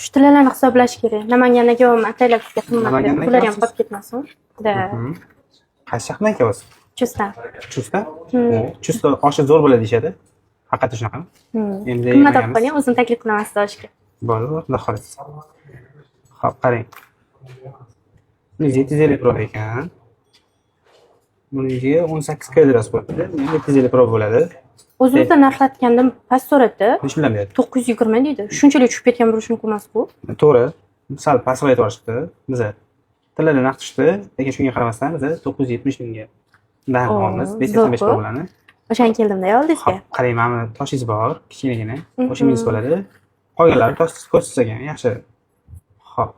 Shu to'lalarni hisoblash kerak. Namangandagi ataylab sizga qimmat berib, ular ham qolib ketmasin. Qaysi shahardan kelyapsiz? Chustdan. Chustdan? Chustda oshi zo'r bo'ladi deyishadi. Haqiqatdan shunaqami? Endi Qimmat olib qoling, o'zim taklif qilaman sizga oshga. Bo'ldi, xudo xohlasa. Xo'p, qarang. Buni 750 Pro ekan. Bunga 18 kvadrat bo'ladi. 750 Pro bo'ladi. O'zimizda narxlatgandim past so'radi. Necha million berdi? 920 deydi. Shunchalik tushib ketgan bo'lishi mumkin emas bu. To'g'ri. Sal pastroq aytib yuborishdi. Biza tillarni narx tushdi, lekin shunga qaramasdan biz 970 mingga dan olamiz. 585 Pro bilan. O'shan keldimda oldingizga. Qarang, mana toshingiz bor, kichkinagina. O'shingiz bo'ladi. Qolganlari toshsiz ko'rsatilgan, yaxshi. Xo'p.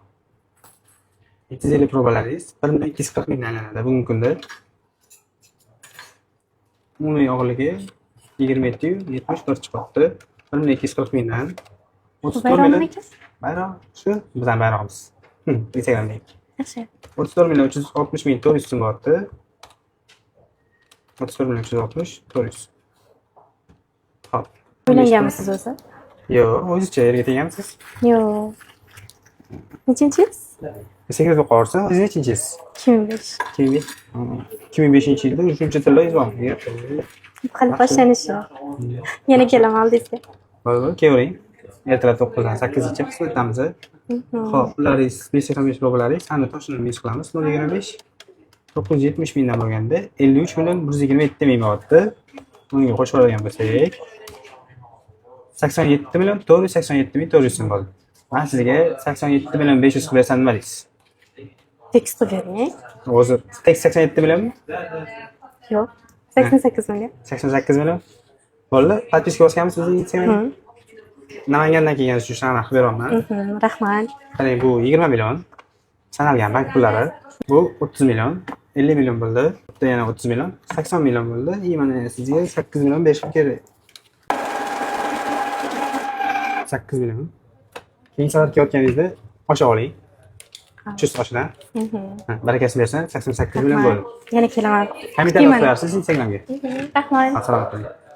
750 Pro bo'ladingiz. 1240 mingdan aylanadi bugungi kunda. Umumiy og'irligi 27-74 chiqibdi. 1240 mingdan. 34 million. Bayroq shu bizning bayrog'imiz. Instagramdagi. Yaxshi. 34 million 360 ming 400 so'm bo'ldi. 34 million 360 400. Hop. O'ylanganmisiz o'zi? Yo'q, o'zingizcha yerga teganmisiz? Yo'q. Nechinchisiz? 8 qo'rsa, o'zingiz nechinchisiz? 2005. 2005-yilda 3-tillangiz bormi? Hali boshlanishi. Yana kelaman oldingizga. Bo'ldi, kelavering. Ertalab 9 dan 8 gacha xizmatdamiz. Xo'p, ularning 585 robalaringiz ana toshini mes qilamiz. 025 970 mingdan bo'lganda 53 million 127 ming bo'lyapti. Bunga qo'shib oladigan bo'lsak 87 million 487 ming 400 so'm bo'ldi. Men sizga 87 million 500 qilib bersam nima deysiz? Tekst qilib bering. O'zi tekst 87 millionmi? Yo'q. 88 million. 88 million. Bo'ldi. Podpiska bosganmiz bizning Instagramga. Namangandan kelganingiz uchun shuni qilib beraman. Rahmat. Qarang, bu 20 million sanalgan bank pullari. Bu 30 million, 50 million bo'ldi. Bitta yana 30 million, 80 million bo'ldi. Mana sizga 8 million berishim kerak. 8 million. Keyingi safar kelayotganingizda osha oling. Chust oshidan. Barakasini bersan 88 million bo'ldi. Yana kelaman. Kommentariyat qo'yarsiz Instagramga. Rahmat. Assalomu alaykum.